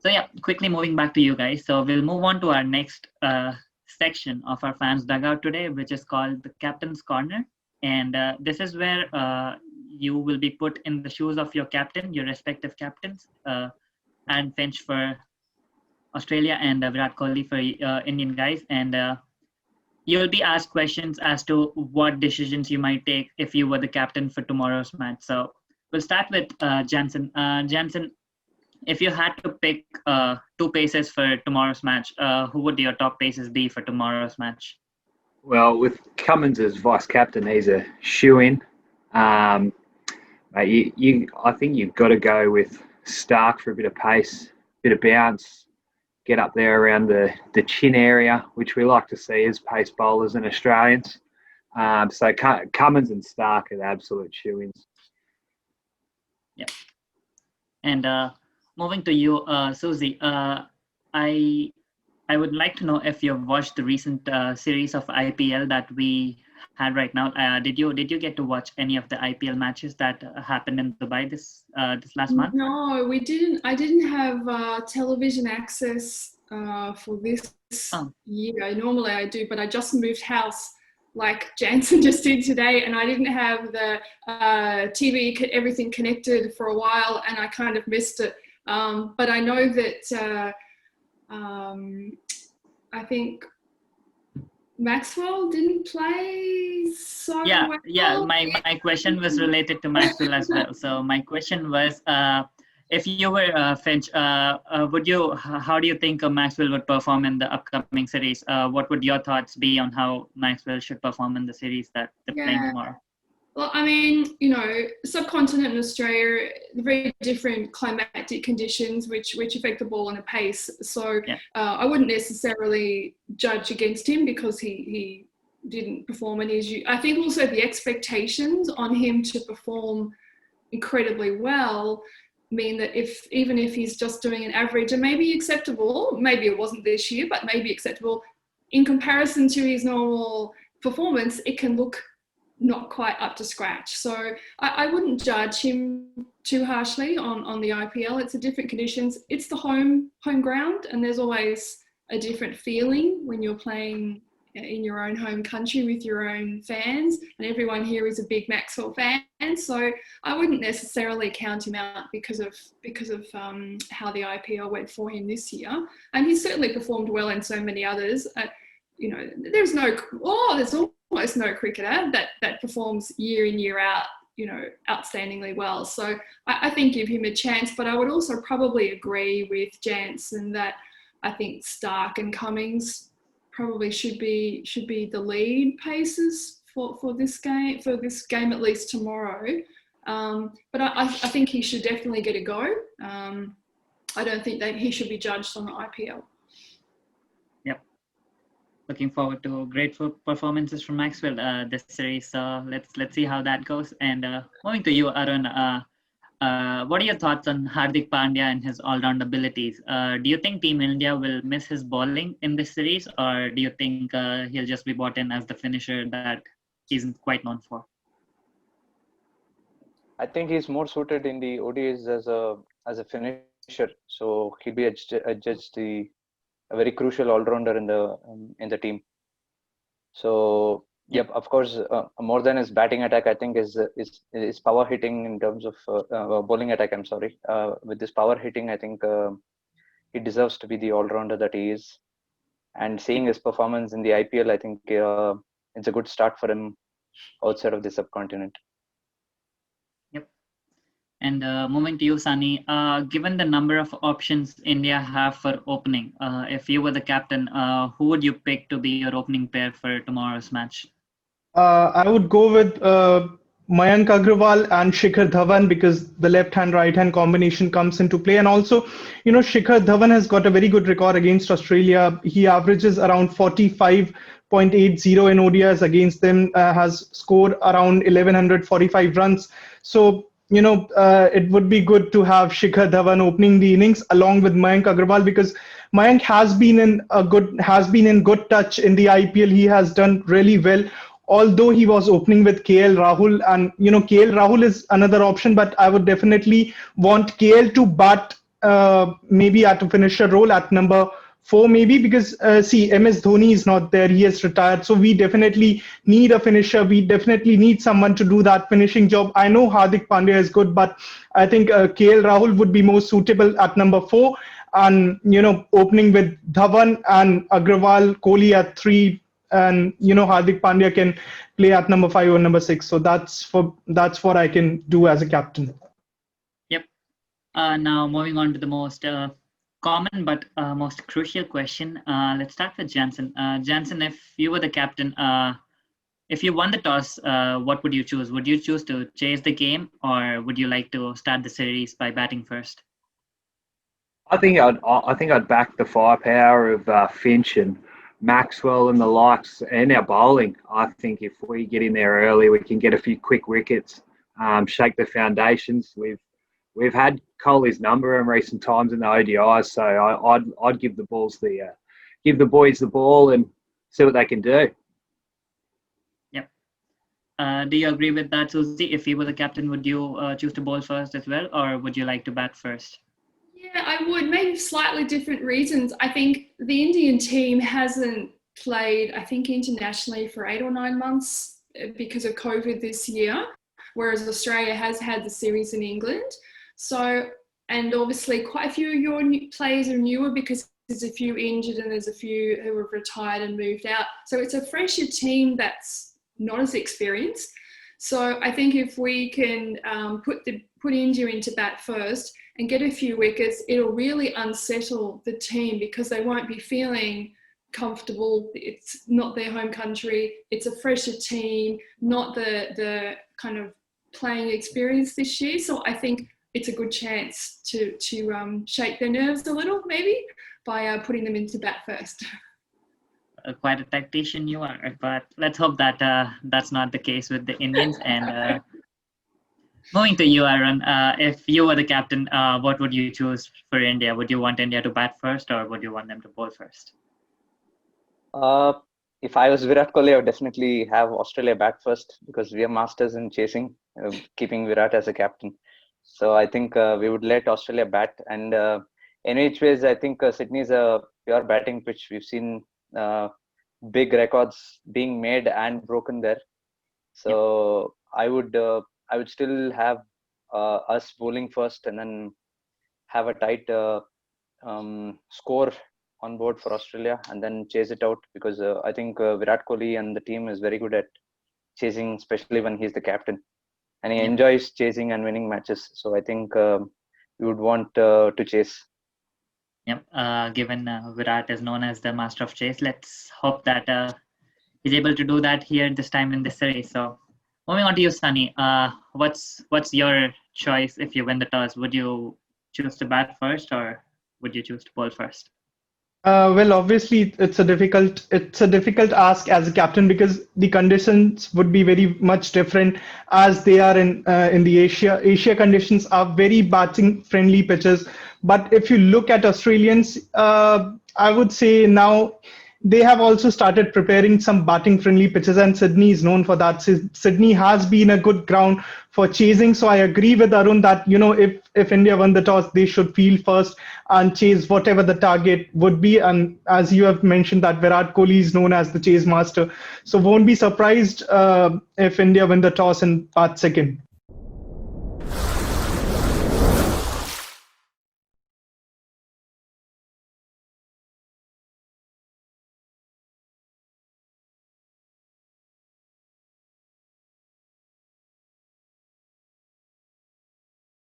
So yeah, quickly moving back to you guys. So we'll move on to our next section of our fans dugout today, which is called the Captain's Corner. And this is where you will be put in the shoes of your captain, your respective captains. Aaron Finch for Australia and Virat Kohli for Indian guys. And you'll be asked questions as to what decisions you might take if you were the captain for tomorrow's match. So we'll start with Jansen. Jansen, if you had to pick two paces for tomorrow's match, who would your top paces be for tomorrow's match? Well, with Cummins as vice captain, he's a shoe-in. I think you've got to go with Stark for a bit of pace, bit of bounce, get up there around the chin area, which we like to see as pace bowlers and Australians. So Cummins and Stark are the absolute shoe-ins. Yeah. And moving to you, Susie, I would like to know if you've watched the recent series of IPL that we had right now. Did you get to watch any of the IPL matches that happened in Dubai this last month? No, we didn't. I didn't have television access for this year. Normally I do, but I just moved house like Jansen just did today, and I didn't have the TV, everything connected for a while, and I kind of missed it. But I know that I think Maxwell didn't play so well. Yeah. My question was related to Maxwell as well. So my question was, if you were Finch, how do you think Maxwell would perform in the upcoming series? What would your thoughts be on how Maxwell should perform in the series that they're playing tomorrow? Well, I mean, subcontinent in Australia, very different climatic conditions which affect the ball and the pace. So I wouldn't necessarily judge against him because he didn't perform in his. I think also the expectations on him to perform incredibly well mean that even if he's just doing an average, and maybe acceptable, maybe it wasn't this year, but maybe acceptable in comparison to his normal performance, it can look not quite up to scratch. So I wouldn't judge him too harshly on the IPL. It's a different conditions. It's the home ground, and there's always a different feeling when you're playing in your own home country with your own fans, and everyone here is a big Maxwell fan. So I wouldn't necessarily count him out because of how the IPL went for him this year. And he's certainly performed well in so many others. There's almost no cricketer that performs year in, year out, outstandingly well. So I think give him a chance, but I would also probably agree with Jansen that I think Stark and Cummins probably should be the lead paces for this game at least tomorrow. But I think he should definitely get a go. I don't think that he should be judged on the IPL. Looking forward to great performances from Maxwell this series. So let's see how that goes. And moving to you, Arun, what are your thoughts on Hardik Pandya and his all-round abilities? Do you think Team India will miss his bowling in this series, or do you think he'll just be brought in as the finisher that he's quite known for? I think he's more suited in the ODIs as a finisher. So he'll be adjudged a very crucial all-rounder in the team. So yep, of course, more than his batting attack, I think is power hitting in terms of bowling attack. I'm sorry. With this power hitting, I think he deserves to be the all-rounder that he is. And seeing his performance in the IPL, I think it's a good start for him outside of the subcontinent. And moving to you, Sunny, given the number of options India have for opening, if you were the captain, who would you pick to be your opening pair for tomorrow's match? I would go with Mayank Agrawal and Shikhar Dhawan, because the left-hand, right-hand combination comes into play. And also, Shikhar Dhawan has got a very good record against Australia. He averages around 45.80 in ODIs against them, has scored around 1,145 runs. So, it would be good to have Shikhar Dhawan opening the innings along with Mayank Agrawal, because Mayank has been in good touch in the IPL. He has done really well, although he was opening with KL Rahul, and KL Rahul is another option, but I would definitely want KL to bat maybe at a finisher role at number 4, maybe, because see, MS Dhoni is not there. He has retired. So we definitely need a finisher. We definitely need someone to do that finishing job. I know Hardik Pandya is good, but I think KL Rahul would be more suitable at number 4. And, opening with Dhawan and Agrawal, Kohli at 3, and, Hardik Pandya can play at number 5 or number 6. So that's what I can do as a captain. Yep. Now moving on to the most common but most crucial question. Let's start with Jansen. Jansen, if you were the captain, if you won the toss, what would you choose? Would you choose to chase the game, or would you like to start the series by batting first? I think I'd back the firepower of Finch and Maxwell and the likes, and our bowling. I think if we get in there early, we can get a few quick wickets, shake the foundations. We've had Kohli's number in recent times in the ODIs, so I'd give the boys the ball and see what they can do. Yep. Do you agree with that, Susie? If you were the captain, would you choose to bowl first as well, or would you like to bat first? Yeah, I would. Maybe slightly different reasons. I think the Indian team hasn't played, I think, internationally for 8 or 9 months because of COVID this year, whereas Australia has had the series in England. So, and obviously quite a few of your players are newer because there's a few injured and there's a few who have retired and moved out. So it's a fresher team that's not as experienced. So I think if we can put India into bat first and get a few wickets, it'll really unsettle the team because they won't be feeling comfortable. It's not their home country. It's a fresher team, not the kind of playing experience this year. So I think it's a good chance to shake their nerves a little, maybe, by putting them into bat first. Quite a tactician you are, but let's hope that that's not the case with the Indians. And moving to you, Aaron, if you were the captain, what would you choose for India? Would you want India to bat first, or would you want them to bowl first? If I was Virat Kohli, I would definitely have Australia bat first because we are masters in chasing, keeping Virat as a captain. So I think we would let Australia bat. And in which ways, I think Sydney is a pure batting pitch. We've seen big records being made and broken there. So I would still have us bowling first and then have a tight score on board for Australia and then chase it out because I think Virat Kohli and the team is very good at chasing, especially when he's the captain. And he enjoys chasing and winning matches. So I think we would want to chase. Yep. Given Virat is known as the master of chase, let's hope that he's able to do that here this time in this series. So moving on to you, Sunny. What's your choice if you win the toss? Would you choose to bat first, or would you choose to bowl first? Well, obviously, it's a difficult ask as a captain because the conditions would be very much different as they are in the Asia conditions are very batting friendly pitches. But if you look at Australians, I would say now they have also started preparing some batting friendly pitches, and Sydney is known for that. Sydney has been a good ground for chasing. So I agree with Arun that, if India won the toss, they should field first and chase whatever the target would be. And as you have mentioned that Virat Kohli is known as the chase master. So won't be surprised if India win the toss and bat second.